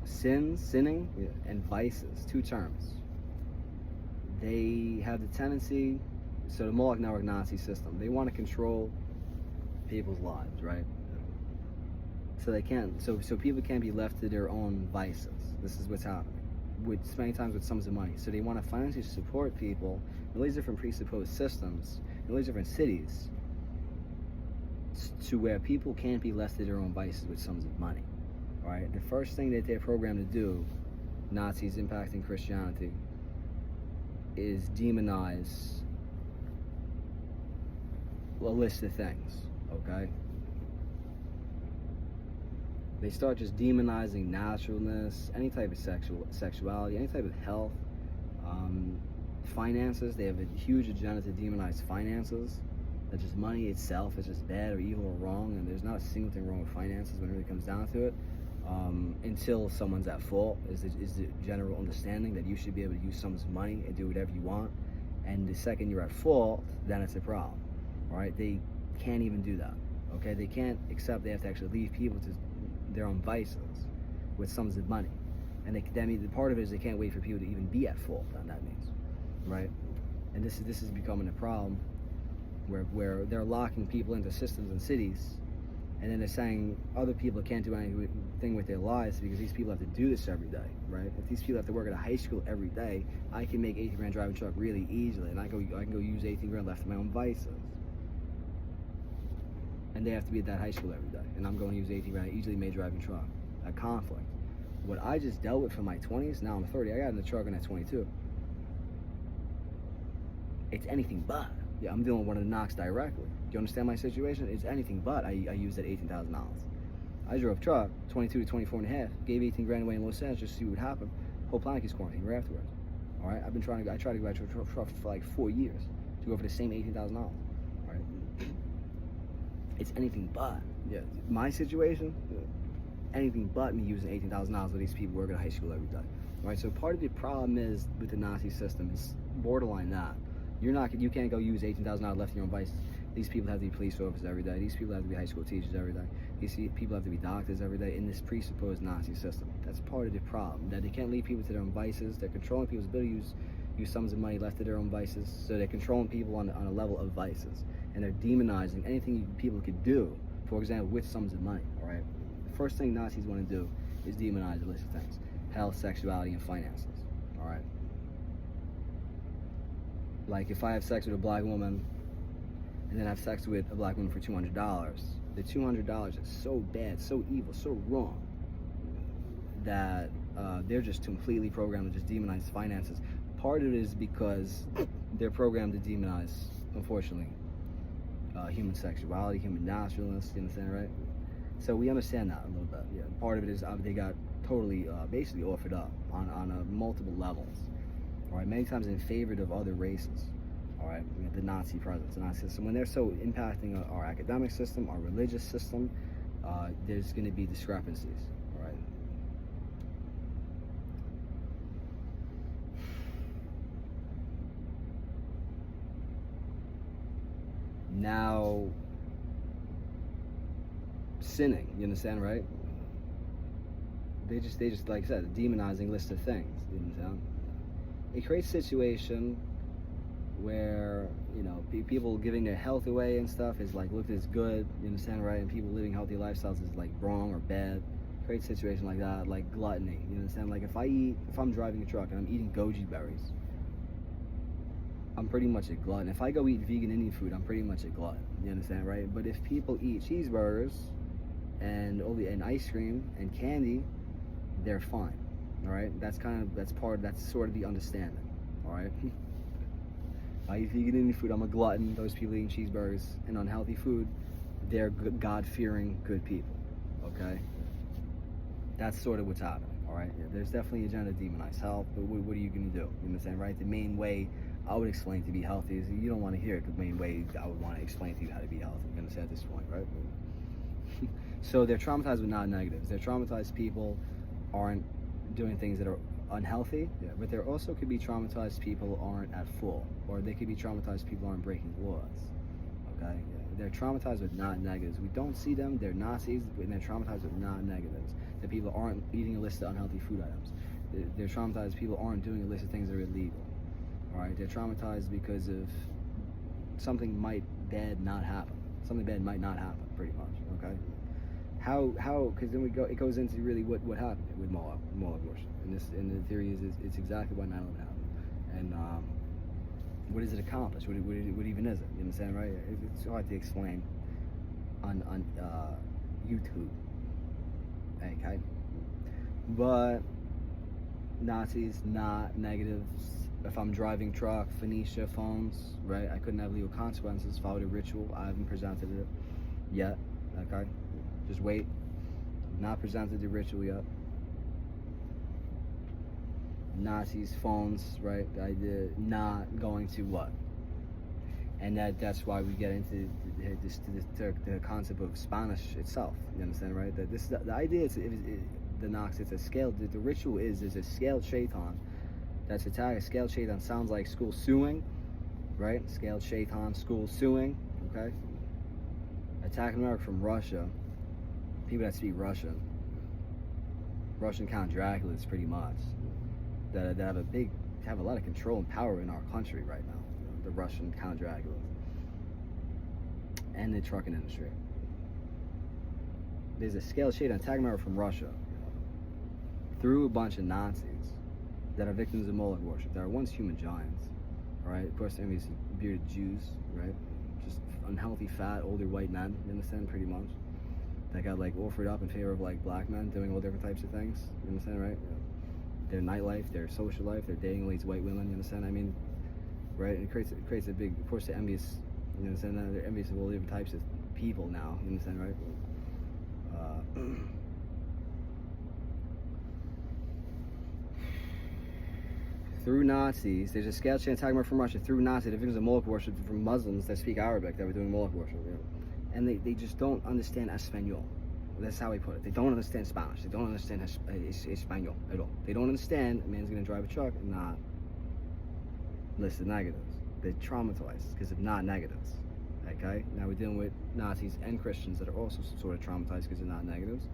Sinning, and vices, two terms. They have the tendency So the Moloch network Nazi system, they want to control people's lives, right? So they can't. So people can't be left to their own vices. This is what's happening. With many times with sums of money. So they want to financially support people in all these different presupposed systems, in all these different cities, to where people can't be left to their own vices with sums of money. All right. The first thing that they're programmed to do, Nazis impacting Christianity, is demonize a list of things. Okay. They start just demonizing naturalness, any type of sexuality, any type of health, finances. They have a huge agenda to demonize finances. That just money itself is just bad or evil or wrong, and there's not a single thing wrong with finances when it really comes down to it. Until someone's at fault, is the general understanding that you should be able to use someone's money and do whatever you want. And the second you're at fault, then it's a problem. All right, they can't even do that. Okay, they can't accept they have to actually leave people to their own vices with sums of money, and that means the part of it is they can't wait for people to even be at fault. That means, right? And this is becoming a problem, where they're locking people into systems and cities, and then they're saying other people can't do anything with their lives because these people have to do this every day, right? If these people have to work at a high school every day, I can make 18 grand driving a truck really easily, and I can go use 18 grand left for my own vices. And they have to be at that high school every day, and I'm going to use 18 grand. I easily made driving truck. A conflict. What I just dealt with from my 20s, now I'm 30. I got in the truck when I was 22. It's anything but. Yeah, I'm dealing with one of the knocks directly. Do you understand my situation? It's anything but. I used that $18,000. I drove truck 22 to 24 and a half. Gave 18 grand away in Los Angeles just to see what happened. Whole planet keeps quarantined right afterwards. All right, I tried to go back to a truck for like 4 years to go for the same $18,000. All right. It's anything but. Yeah, my situation, anything but me using $18,000 with these people working at high school every day. All right, so part of the problem is with the Nazi system is borderline that. You can't go use $18,000 left in your own vices. These people have to be police officers every day. These people have to be high school teachers every day. These people have to be doctors every day in this presupposed Nazi system. That's part of the problem, that they can't leave people to their own vices. They're controlling people's ability to use sums of money left to their own vices. So they're controlling people on a level of vices. And they're demonizing anything people could do, for example, with sums of money, all right? The first thing Nazis want to do is demonize a list of things: health, sexuality, and finances, all right? Like, if I have sex with a black woman and then have sex with a black woman for $200, the $200 is so bad, so evil, so wrong, that they're just completely programmed to just demonize finances. Part of it is because they're programmed to demonize, unfortunately, human sexuality, human naturalness, you understand, right? So we understand that a little bit. Yeah, part of it is they got totally basically offered up on multiple levels. All right, many times in favor of other races. All right, the Nazi presence, the Nazi system. When they're so impacting our academic system, our religious system, there's going to be discrepancies. All right. Now, sinning, you understand, right? They just like I said, a demonizing list of things, you understand? It creates a situation where, you know, people giving their health away and stuff is like looked as good, you understand, right? And people living healthy lifestyles is like wrong or bad. Create a situation like that, like gluttony, you understand? Like if I'm driving a truck and I'm eating goji berries, I'm pretty much a glutton. If I go eat vegan Indian food, I'm pretty much a glutton. You understand, right? But if people eat cheeseburgers and ice cream and candy, they're fine. All right, that's sort of the understanding. All right, I eat vegan Indian food, I'm a glutton. Those people eating cheeseburgers and unhealthy food, they're God-fearing, good people. Okay, that's sort of what's happening. All right, yeah, there's definitely an agenda to demonize health, but what are you going to do? You understand, right? The main way I would explain to be healthy is, you don't want to hear it. The main way I would want to explain to you how to be healthy. You understand at this point, right? So they're traumatized with non-negatives. They're traumatized people aren't doing things that are unhealthy, yeah, but there also could be traumatized people aren't at full, or they could be traumatized people aren't breaking laws. Okay, yeah. They're traumatized with non-negatives. We don't see them. They're Nazis, and they're traumatized with non-negatives. That people aren't eating a list of unhealthy food items. They're traumatized people aren't doing a list of things that are illegal. All right, they're traumatized because of something bad not happen. Something bad might not happen, pretty much. Okay. How? Because then it goes into really what happened with Moloch worship, and the theory is it's exactly why 9/11 happened, and what does it accomplish? What even is it? You understand, right? It's hard to explain on YouTube. Okay, but Nazis not negatives. If I'm driving truck, Phoenicia phones, right? I couldn't have legal consequences. Followed a ritual. I haven't presented it yet. Okay, just wait. Not presented the ritual yet. Nazis phones, right? I did not going to what? And that's why we get into the concept of Spanish itself. You understand, right? That this the idea is the Nox. It's a scale. The ritual is there's a scaled shaitan that's attacked. A scaled shaitan sounds like school suing, right? Scaled shaitan, school suing. Okay. Attacking America from Russia. People that speak Russian. Russian Count Draculas, pretty much. That have a lot of control and power in our country right now. The Russian Count Draculas and the trucking industry. There's a scaled shaitan attacking America from Russia through a bunch of Nazis that are victims of Moloch worship. That are once human giants. All right. Of course, the enemy is bearded Jews, right? Just unhealthy, fat, older white men. You understand, pretty much. That got like offered up in favor of like black men doing all different types of things. You understand, right? Their nightlife, their social life, they're dating all these white women. You understand? I mean, right? And it creates a big, of course, they're envious. You understand? They're envious of all different types of people now. You understand, right? Through Nazis, there's a scale chain attack from Russia through Nazis. The victims of Moloch worship from Muslims that speak Arabic that were doing Moloch worship. You know? And they just don't understand Espanol. That's how I put it. They don't understand Spanish. They don't understand Espanol at all. They don't understand a man's going to drive a truck and not list the negatives. They're traumatized because of not negatives. Okay? Now we're dealing with Nazis and Christians that are also sort of traumatized because of not negatives.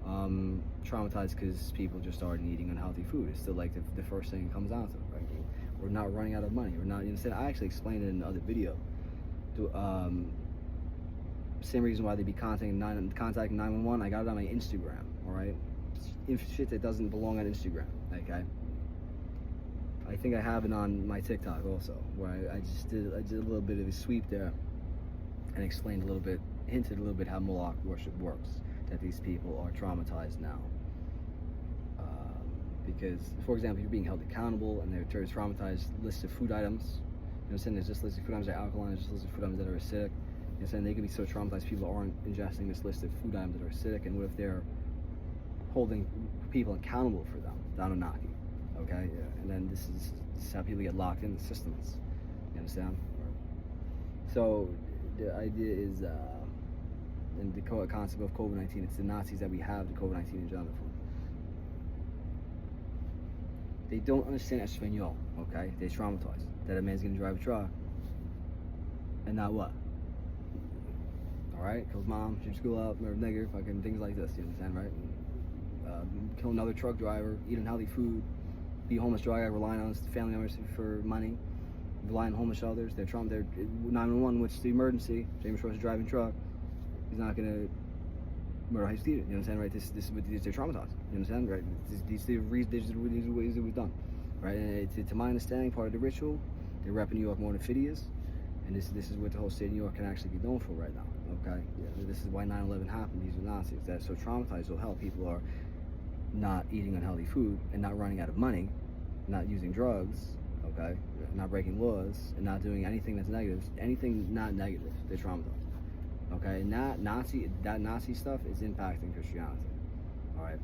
Traumatized because people just started eating unhealthy food. It's still like the first thing it comes down to, right? We're not running out of money. We're not, you understand? I actually explained it in another video. Same reason why they be contacting 911. I got it on my Instagram, all right? Shit that doesn't belong on Instagram, okay? I think I have it on my TikTok also, where I did a little bit of a sweep there and explained a little bit, hinted a little bit how Moloch worship works, that these people are traumatized now. Because, for example, you're being held accountable and they're traumatized list of food items. You know what I'm saying? There's just lists of food items that are alkaline, there's just lists of food items that are acidic. You know, saying they can be so traumatized people aren't ingesting this list of food items that are acidic, and what if they're holding people accountable for them? Anunnaki, okay? Yeah. And then this is how people get locked in the systems. You understand? So the idea is, in the concept of COVID-19, it's the Nazis that we have the COVID-19 agenda for. They don't understand Espanol, okay? They're traumatized that a man's gonna drive a truck and not what? Alright, kills mom, shoots school up, murder nigger, fucking things like this, you understand, right? Kill another truck driver, eat unhealthy food, be a homeless drug guy, relying on his family members for money, relying on homeless shelters. They're 911, which is the emergency. James Ross is driving truck. He's not gonna murder high student. You understand, right? This is what they're traumatized. You understand, right? These are the ways it was done, right? And to my understanding, part of the ritual, they're repping New York more than Phidias, and this is what the whole state of New York can actually be known for right now. Okay, yeah, this is why 9/11 happened. These are Nazis that are so traumatized. So hell, people are not eating unhealthy food and not running out of money, not using drugs. Okay, not breaking laws and not doing anything that's negative. Anything not negative, they're traumatized. Okay, and that Nazi stuff is impacting Christianity. All right,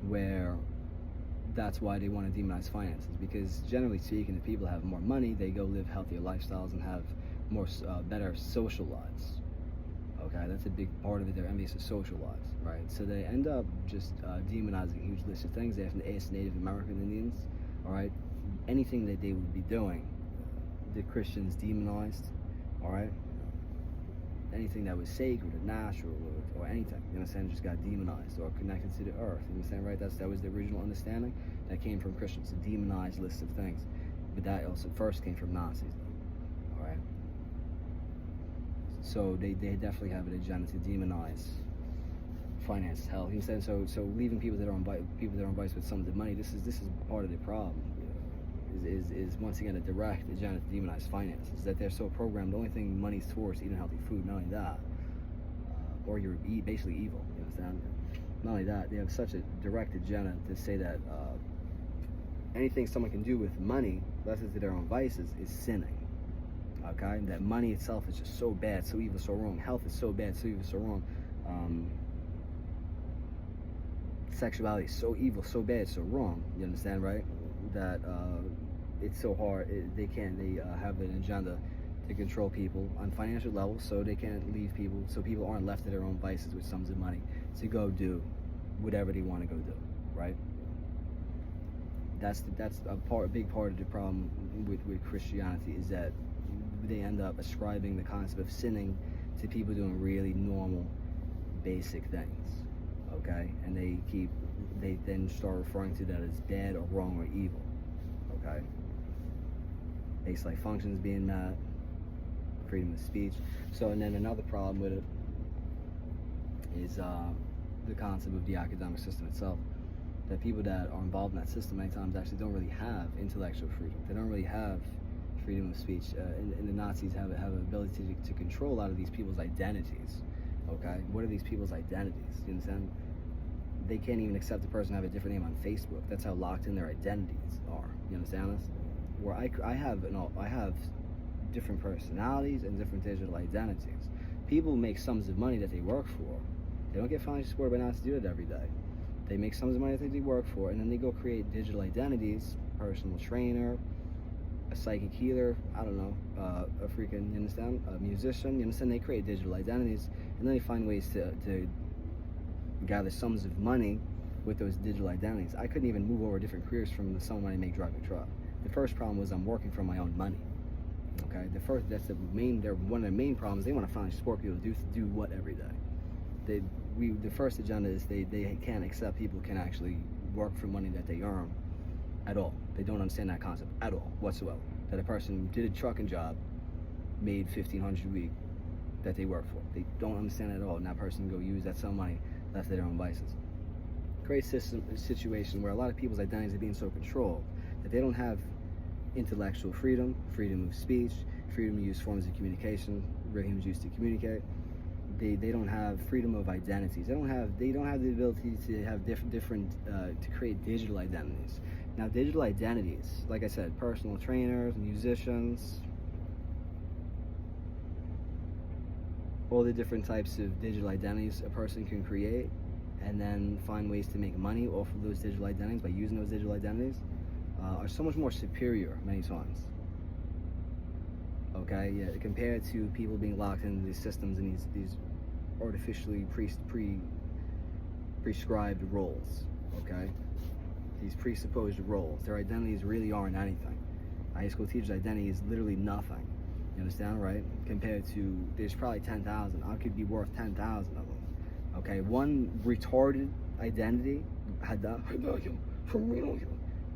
where that's why they want to demonize finances, because generally speaking, if people have more money, they go live healthier lifestyles and have more better social lives. Okay, that's a big part of it. They're envious of social lives, right? So they end up just demonizing a huge list of things. They have to ask Native American Indians, all right, anything that they would be doing, the Christians demonized, all right. anything that was sacred or natural or anything, you understand, just got demonized or connected to the earth. You understand, right? That was the original understanding that came from Christians, a demonized list of things. But that also first came from Nazis, all right? So they definitely have an agenda to demonize finance, health. You understand? So leaving people that are on vice with some of the money. This is part of the problem. Is once again a direct agenda to demonize finances. That they're so programmed. The only thing money's towards eating healthy food. Not only that, or you're basically evil. You understand? Not only that, they have such a direct agenda to say that anything someone can do with money, less to their own vices, is sinning. Okay, that money itself is just so bad, so evil, so wrong. Health is so bad, so evil, so wrong. Sexuality is so evil, so bad, so wrong. You understand, right? That it's so hard. They have an agenda to control people on financial levels, so they can't leave people, so people aren't left to their own vices with sums of money to go do whatever they want to go do, right? That's a big part of the problem with Christianity, is that they end up ascribing the concept of sinning to people doing really normal, basic things, okay? And they then start referring to that as bad or wrong or evil, okay? Basic life functions being met, freedom of speech. So, and then another problem with it is the concept of the academic system itself. That people that are involved in that system many times actually don't really have intellectual freedom. They don't really have freedom of speech. And the Nazis have an ability to control a lot of these people's identities. Okay, what are these people's identities? You understand? They can't even accept a person to have a different name on Facebook. That's how locked in their identities are. You understand this? Where I have different personalities and different digital identities. People make sums of money that they work for. They don't get financially supported by Nazis to do it every day. They make sums of money that they work for, and then they go create digital identities, personal trainer, a psychic healer, I don't know, a freaking, you understand, a musician, you understand, they create digital identities, and then they find ways to gather sums of money with those digital identities. I couldn't even move over different careers from the sum of money I make driving a truck. The first problem was I'm working for my own money. Okay, that's one of the main problems. They want to financially support people to do what every day. The first agenda is they can't accept people can actually work for money that they earn at all. They don't understand that concept at all whatsoever. That a person did a trucking job, made $1,500 a week that they work for. They don't understand it at all, and that person can go use that some money left to their own vices. Creates a situation where a lot of people's identities are being so controlled that they don't have intellectual freedom, freedom of speech, freedom to use forms of communication, freedom used to communicate. They don't have freedom of identities. They don't have the ability to have different to create digital identities. Now, digital identities, like I said, personal trainers, musicians, all the different types of digital identities a person can create, and then find ways to make money off of those digital identities by using those digital identities, are so much more superior many times. Okay, yeah, compared to people being locked into these systems and these artificially prescribed roles. Okay, these presupposed roles. Their identities really aren't anything. A high school teacher's identity is literally nothing. You understand, right? Compared to, there's probably 10,000. I could be worth 10,000 of them. Okay, one retarded identity,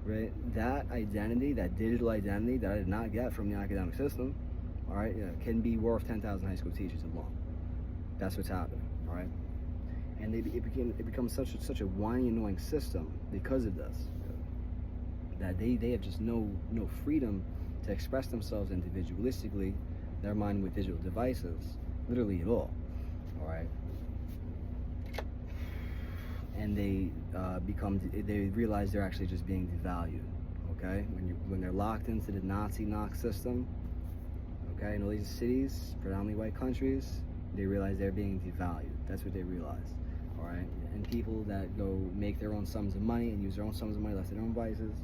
right? That identity, that digital identity that I did not get from the academic system, all right, yeah, can be worth 10,000 high school teachers alone. That's what's happening, all right? And it becomes such a whiny, annoying system because of this, that they have just no freedom to express themselves individualistically, their mind with digital devices, literally at all right? And they realize they're actually just being devalued, okay? When they're locked into the Nazi knock system, okay, in all these cities, predominantly white countries, they realize they're being devalued. That's what they realize, all right? And people that go make their own sums of money and use their own sums of money left to their own vices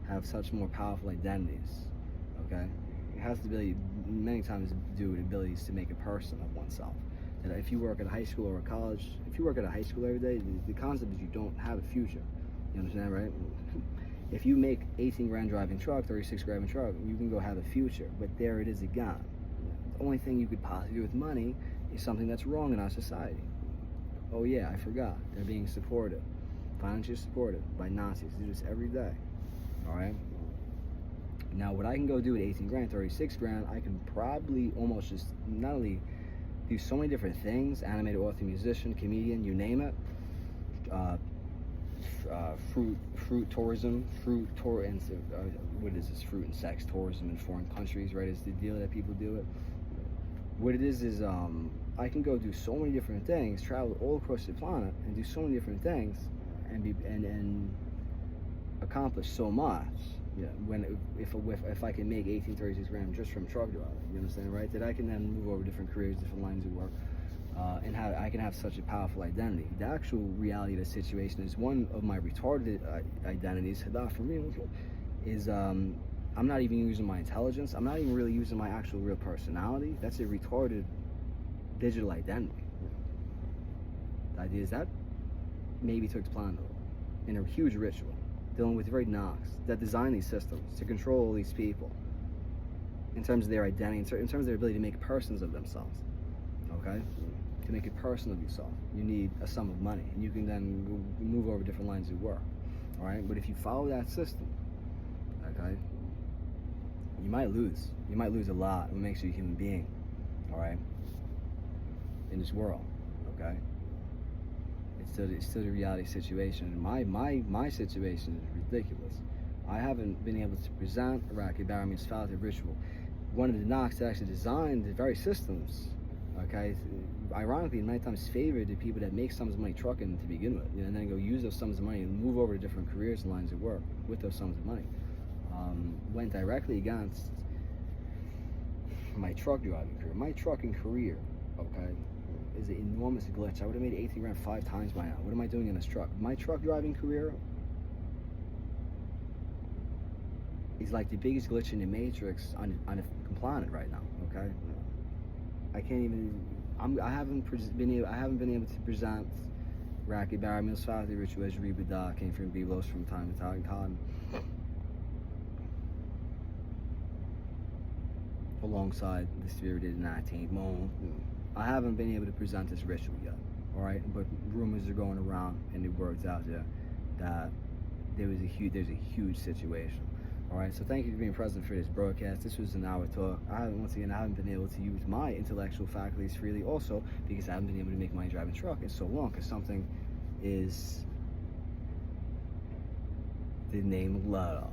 have such more powerful identities, okay? It has to be many times do with abilities to make a person of oneself. That if you work at a high school or a college, if you work at a high school every day, the concept is you don't have a future. You understand, right? If you make 18 grand driving truck, 36 grand truck, you can go have a future. But there it is again. The only thing you could possibly do with money is something that's wrong in our society. Oh yeah, I forgot. They're being supported, financially supported by Nazis. They do this every day. All right. Now, what I can go do at 18 grand, 36 grand, I can probably almost just not only do so many different things: animator, author, musician, comedian, you name it. Fruit tourism, what is this? Fruit and sex tourism in foreign countries, right? Is the deal that people do it. What it is I can go do so many different things, travel all across the planet, and do so many different things, and accomplish so much. Yeah, if I can make 18, 36 grand just from truck driving, you understand, right? That I can then move over different careers, different lines of work, and how I can have such a powerful identity. The actual reality of the situation is one of my retarded identities. For me, is I'm not even using my intelligence. I'm not even really using my actual real personality. That's a retarded digital identity. The idea is that maybe to explain it in a huge ritual, dealing with very knocks that design these systems to control all these people in terms of their identity, in terms of their ability to make persons of themselves. Okay? To make a person of yourself, you need a sum of money, and you can then move over different lines of work. All right? But if you follow that system, okay, you might lose. You might lose a lot. What makes you a human being, all right, in this world, okay? It's still the reality situation. And my situation is ridiculous. I haven't been able to present Iraqi Barami's Fatih ritual. One of the knocks that actually designed the very systems, okay, ironically, many times favored the people that make sums of money trucking to begin with, and then go use those sums of money and move over to different careers and lines of work with those sums of money. Went directly against my truck driving career. My trucking career, okay, is an enormous glitch. I would have made 18 grand 5 times by now. What am I doing in this truck? My truck driving career is like the biggest glitch in the matrix on the planet right now. Okay, I can't even. I haven't been able to present Raki Baramil's Fatih ritual as Ribada came from Biblos from time to time. Alongside the spirited 19th moon, I haven't been able to present this ritual yet. All right, but rumors are going around and the word's out there that there's a huge situation. All right, so thank you for being present for this broadcast. This was an hour talk. I haven't been able to use my intellectual faculties freely, also because I haven't been able to make money driving truck in so long. Because something is the name of Lotto.